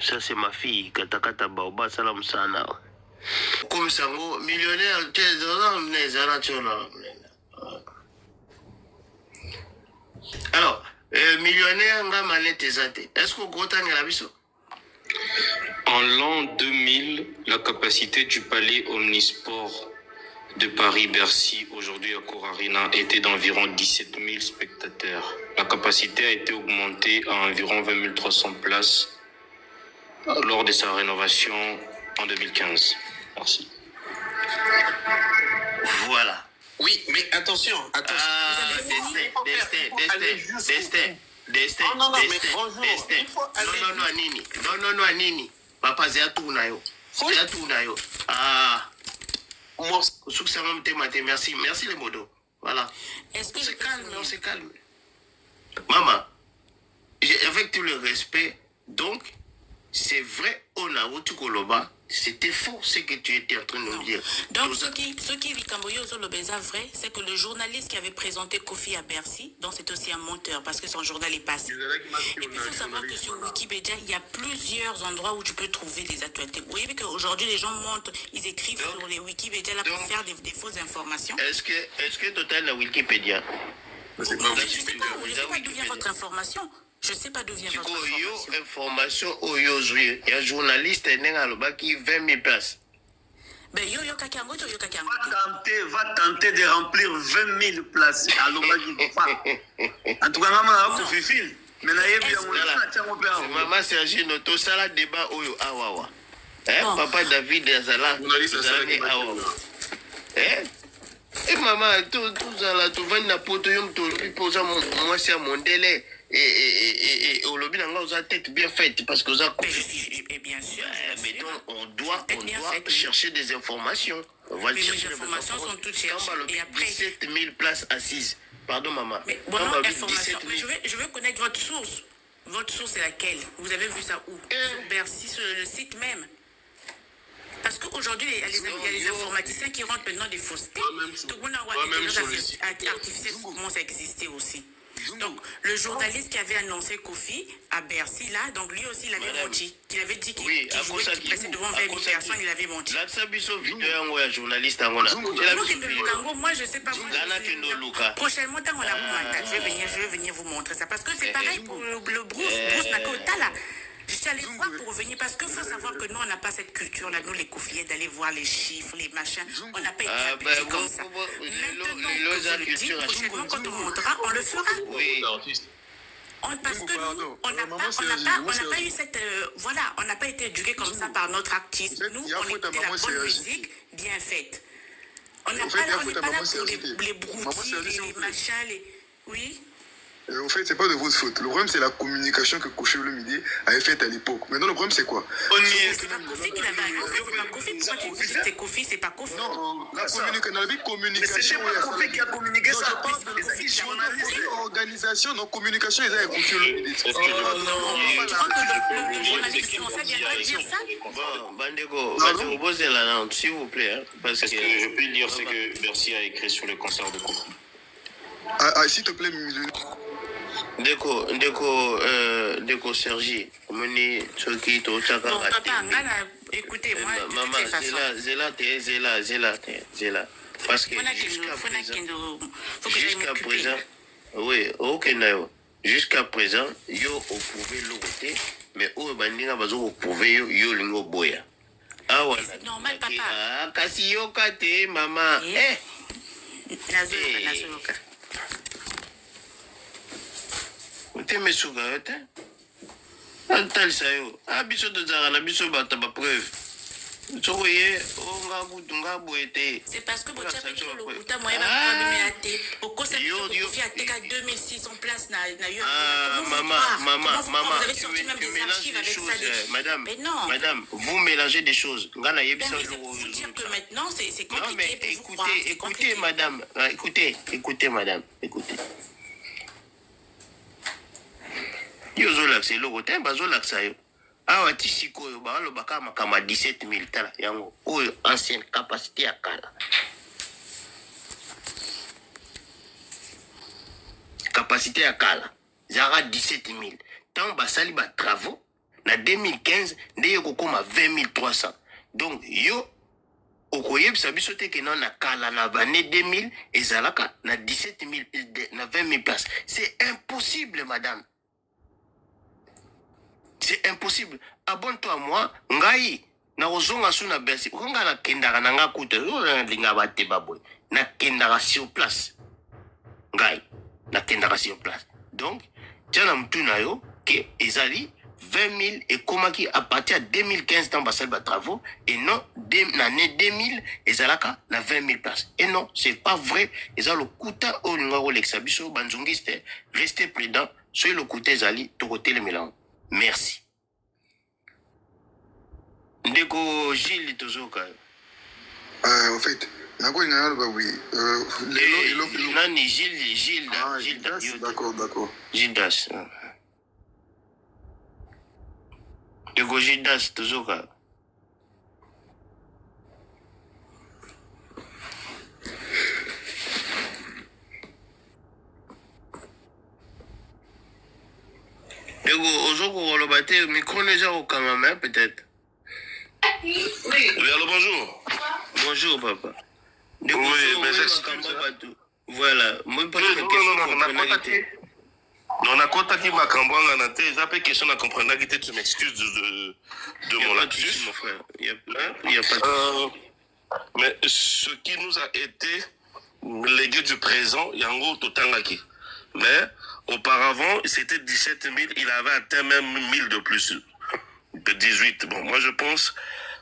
Ça, c'est ma fille. Katakata Baoba, salam sana. Comme ça, millionnaire, tu es alors, millionnaire, est-ce que vous avez la vision? En l'an 2000, la capacité du palais Omnisport de Paris-Bercy, aujourd'hui à Corarina, était d'environ 17 000 spectateurs. La capacité a été augmentée à environ 20 300 places lors de sa rénovation en 2015. Merci. Voilà. Oui, mais attention. Destin. Non, mais bonjour. Non, Nini. Papa, c'est tout nayo. C'est tout nayo. Ah. Merci les modos. Voilà. On se calme. Maman, avec tout le respect, donc, c'est vrai, on a eu tout Koloba. C'était faux ce que tu étais en train de nous dire. Donc, ce qui est vrai, c'est que le journaliste qui avait présenté Kofi à Bercy, donc c'est aussi un monteur parce que son journal est passé. Et puis, il faut savoir que sur Wikipédia, il y a plusieurs endroits où tu peux trouver des actualités. Vous voyez qu'aujourd'hui, les gens montent, ils écrivent sur les Wikipédia là, pour faire des fausses informations. Est-ce que Total a Wikipédia? Je ne sais pas d'où vient votre information. Je ne sais pas d'où vient votre information. Il y a un journaliste qui 20 000 places. Ben, va tenter de remplir 20 000 places. En tout cas, maman, on fait fil. Mais maman Sergi, notre salle débat oyo awawa. Papa David Azala. Et maman, tout ça là, tout va n'importe où, tout lui pose moi c'est mon délai. Et au lobby, on a tête bien faite parce que ça. Bien sûr. Mais donc, on doit chercher des informations. On va mais chercher les informations sont toutes cherchées. Et après, 17 000 places assises. Pardon, maman. Mais bon, non, information. Mais je veux connaître votre source. Votre source est laquelle? Vous avez vu ça où? Sur Bercy, sur le site même. Parce qu'aujourd'hui, il y a les informaticiens qui rentrent maintenant des faussetés. Tout le monde a l'intelligence artificielle commence à exister aussi. Donc, le journaliste qui avait annoncé Kofi à Bercy, là, donc lui aussi, il avait menti. Il avait dit qu'il jouait, qu'il passait devant 20 000 personnes, il avait menti. Là, ça vidéo journaliste. Moi, je ne sais pas. Prochainement, je vais venir vous montrer ça. Parce que c'est pareil pour le Bruce Nakota, là. Je suis allée voir pour revenir parce qu'il faut savoir que nous, on n'a pas cette culture-là, nous les Kofiais, d'aller voir les chiffres, les machins. On n'a pas été habitués comme ça. Maintenant, prochainement, quand on montera, on le fera. Oui. Parce que nous, on n'a pas eu cette... voilà, on n'a pas été éduqués comme ça par notre artiste. Nous, on écoutait la bonne musique bien faite. On n'est pas là pour les broutilles, les machins, les... Oui. En fait, c'est pas de votre faute. Le problème, c'est la communication que Kofi Olomide avait faite à l'époque. Maintenant, le problème, c'est quoi? C'est pas Kofi qui l'avait annoncé, c'est pas Kofi. Pourquoi tu dis que c'est Kofi, c'est pas Kofi? Non, la communication. Mais c'est pas Kofi qui a communiqué ça. Je parle de journaliste, organisation, donc communication, ils avaient Kofi Olomide. Tu crois que le journaliste français viendra dire ça? Bon, Bandego, reposez la langue, s'il vous plaît. Parce que je peux dire, c'est que Bercy a écrit sur le concert de Kofi. S'il te plaît, Ndeko Sergi, omoni soki to chaka bon, papa, écoutez, moi, maman, zela. Parce que jusqu'à présent, oui, ok, jusqu'à présent, yo oprouvé l'autre, mais au bandinga bazo oprouvé yo lingo boya. Ah ouais. C'est normal, papa. Kasi yo kate, maman. Nazoyoka. Teme suga yote antalisa yo biso tozalaka na biso bato ba preuve soko ye onga kutu nga boye te. C'est parce que botia pe le kuta moyen ba bimela te okosa Kofi ateka 2600 places na yo. Maman, vous avez sorti même des archives avec ça. Madame, vous mélangez des choses. Ngana yebisa lo dire que maintenant c'est compliqué. Non mais écoutez madame, écoutez madame, écoutez. Yo zolakse loko te bazolaksa yo awa ti sikoyo balobaka makama 17 000 tala yango oyo ancienne capacité ya kala capacité ya kala zara 17 000 tant basali ba travaux na 2015 nde ekokoma 20 300. Donc yo okoyebisa biso te ke na kala na bane 2000 ezalaka na 17 000 na 20 000 places. C'est impossible, madame. C'est impossible. Abonne-toi à moi, ngai na ozonga suna Bercy. Konga na kendaka na nga kuta, linga bate baboy. Na kendaka sur place. Ngai na kendaka sur place. Donc, tiana mtuna yo ke ezali 20 000 et komaki à partir de 2015 dans Bassel travaux et non l'année 2000 et zalaka na 20 000 places. Et non, c'est pas vrai. Et ça le kuta au ngaro l'exabiso banzongiste restez prudent sur le kuta zali to côté le mélange. Merci. Ndeko Gilles Tozoka. En fait, nako ngana ba oui. Nani Gilles D'accord. Gilles Das. Ndeko Gilles Das Tozoka. Ndeko ozoko koloba te micro neza okangama peut-être. Oui, allô, bonjour. Bonjour, papa. Oui, mais j'excuse. Voilà. Moi, pas de question. Non, on a contacté ma campagne en tête. J'ai pas question à comprendre que tu m'excuses de mon lapsus. Mon frère. Il y a pas de mais ce qui nous a été légué du présent, il y a un gros total qui. Mais auparavant, c'était 17 000. Il avait atteint même 1000 de plus. De 18. Bon, moi, je pense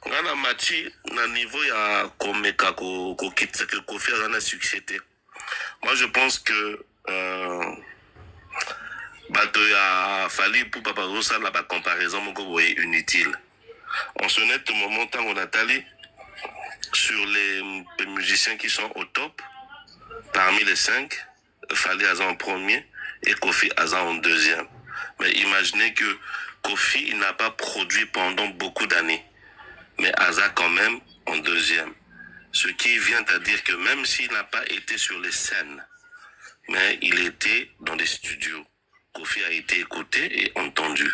dans la matière, dans le niveau, il y a comme que Kofi a succès. Moi, je pense que il a fallu pour Papa Rosa la comparaison inutile. En ce net moment, tant on a allé sur les musiciens qui sont au top, parmi les 5, Fali Aza en premier et Kofi Aza en deuxième. Mais imaginez que Kofi, il n'a pas produit pendant beaucoup d'années. Mais Aza quand même en deuxième. Ce qui vient à dire que même s'il n'a pas été sur les scènes, mais il était dans des studios. Kofi a été écouté et entendu.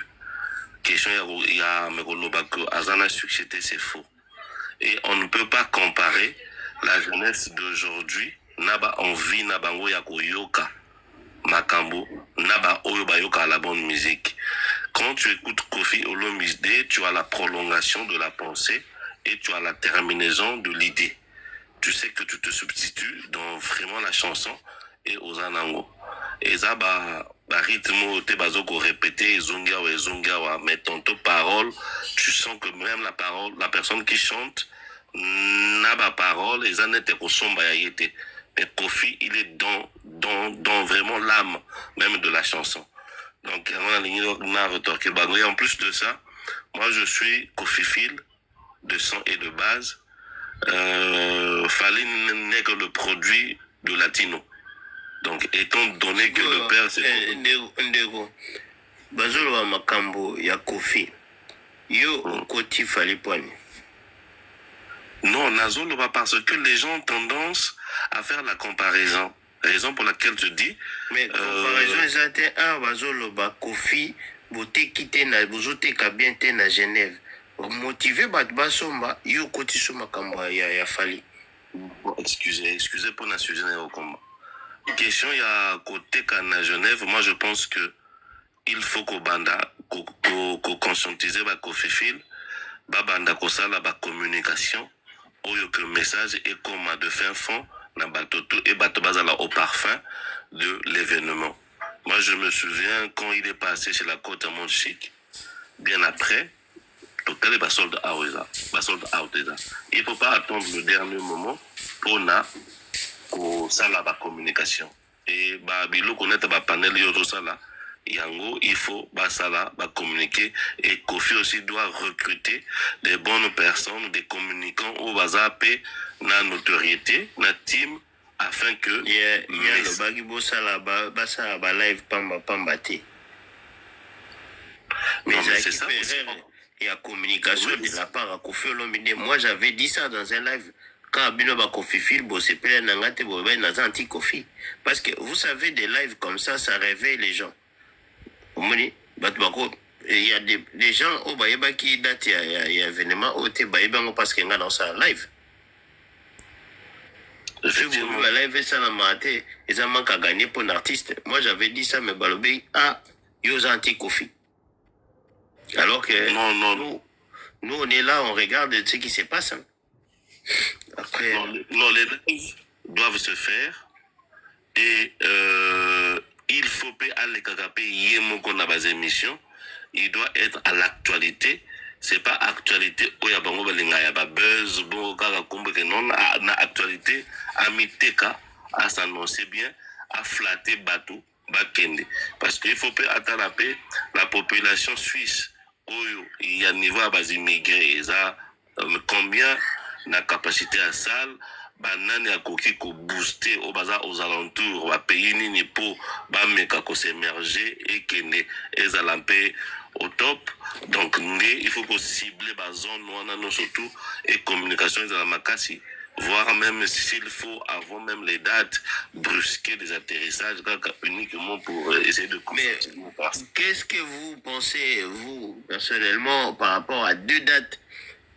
Question, il y a que Aza n'a succès, c'est faux. Et on ne peut pas comparer la jeunesse d'aujourd'hui, naba envie, naba ngoyako yoka. Makambo, naba oyo bayoka la bonne musique. Quand tu écoutes Kofi Olomide, tu as la prolongation de la pensée et tu as la terminaison de l'idée. Tu sais que tu te substitues dans vraiment la chanson et aux anango. Et ça, rythme, te bazoko répéter, zongawa, mais tantôt parole, tu sens que même la parole, la personne qui chante, n'a pas parole, et ça n'était qu'au son bayayete. Mais Kofi, il est dans vraiment l'âme même de la chanson. Donc, et en plus de ça, moi je suis Kofi-phile de sang et de base. Fali n'est que le produit de Latino. Donc, étant donné que le père c'est... Ndego, Bazolo wa makambo ya Kofi. Yo, Koti Fali Poani. Non, Nazolo, parce que les gens ont tendance à faire la comparaison. Raison pour laquelle je dis. Mais comparaison exacte a Bazolo ba Kofi bote kite na bozote ka bien te na Genève. Motivé bat basomba yo Koti soma kamba ya Fali. Excusez pour la sujet au combat. Question il y a côté à Genève, moi je pense que il faut qu'au banda qu'on conscientise ba Kofi-phile, ba banda ko sala ba communication, oyo que message est comme de fin fond na batoto et batobazala au parfum de l'événement. Moi je me souviens quand il est passé chez la côte à Montchic, bien après, total est sold out. Il faut pas attendre le dernier moment pour na ko sala ba communication et ba bilo connaître ba panel yo sala yango il faut ba sala ba communiquer et Kofi aussi doit recruter des bonnes personnes, des communicants au bazapé na notoriété na team afin que le bagi bo sala ba live pamba te. Mais c'est ça. Il y a communication de la part à Kofi Olomide. Moi j'avais dit ça dans un live. Quand Abino ba Kofi-phile, c'est plein d'angate, anti-Kofi. Parce que vous savez, des lives comme ça réveille les gens. il y a des gens au Baïba qui datent, il y a événement au Baïba parce qu'il y a dans sa live. Effectivement. La live, ça n'a maté. Ils ont manqué à gagner pour un artiste. Moi, j'avais dit ça, mais Balobé, ils ont Kofi. Alors que Non. nous, on est là, on regarde ce qui se passe. Hein. Après. Non, les lives doivent se faire. Et il faut payer à l'écagapé yémoko na bas émission. Il doit être à l'actualité. C'est pas actualité où ya bango balinga ya ba buzz bon kaka kombe que non na actualité à miteka à s'annoncer bien à flatter bateau bakende parce qu'il faut pas attraper la population suisse oyo il y a niveau à bas immigrés ça combien na capacité à salle banani akoki ko booster au bazar aux alentours ba pays nini po ba meka ko s'émerger et kene ezalampe au top. Donc, il faut qu'on cible les zones, surtout, et communication de la Makassi. Voire même s'il faut, avant même les dates, brusquer des atterrissages, uniquement pour essayer de... Mais qu'est-ce que vous pensez, vous, personnellement, par rapport à 2 dates,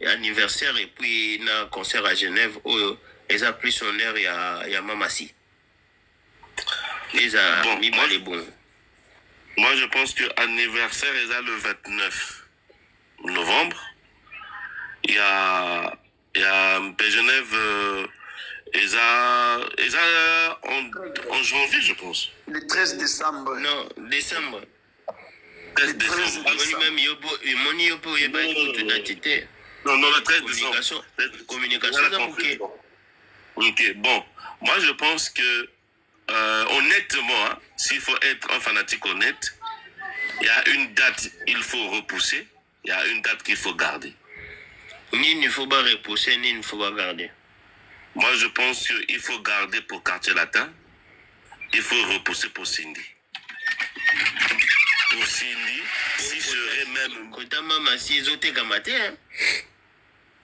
anniversaire et puis un concert à Genève, où ils ont pris son air, il y a Mamassi. Ils ont mis les bons. Moi, je pense que l'anniversaire est le 29 novembre. Il y a Genève, en janvier, je pense. Le 13 décembre. Non, décembre. 13 décembre. Non, le 13 décembre. Communication. Ok, bon. Moi, je pense que, honnêtement, hein, s'il faut être un fanatique honnête, il y a une date il faut repousser, il y a une date qu'il faut garder. Ni il ne faut pas repousser, ni il ne faut pas garder. Moi, je pense qu'il faut garder pour Quartier Latin, il faut repousser pour Cindy. Pour Cindy, si serait même...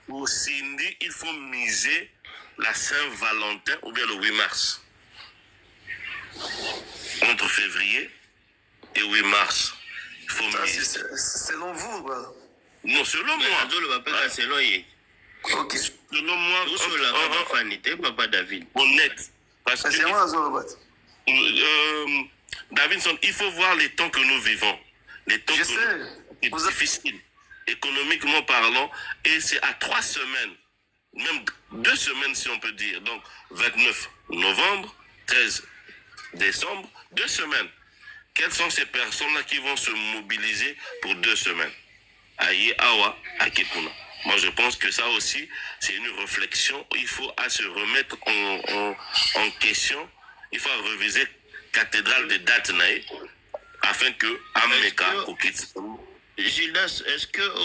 Pour Cindy, il faut miser la Saint-Valentin ou bien le 8 mars. Entre février et 8 mars. Il faut miser. Selon vous, voilà. Non, selon moi. Ok. Selon moi, Papa David. Honnête. Parce que C'est moi, Zorobat. Davidson, il faut voir les temps que nous vivons. Les temps Je que sais. c'est difficile, économiquement parlant, et c'est à 3 semaines, même 2 semaines si on peut dire. Donc 29 novembre, 13 décembre, 2 semaines. Quelles sont ces personnes-là qui vont se mobiliser pour 2 semaines? Aïe, Awa, Akepuna. Moi, je pense que ça aussi, c'est une réflexion. Il faut à se remettre en question. Il faut réviser cathédrale de dates afin que Ameka, Gildas, est-ce que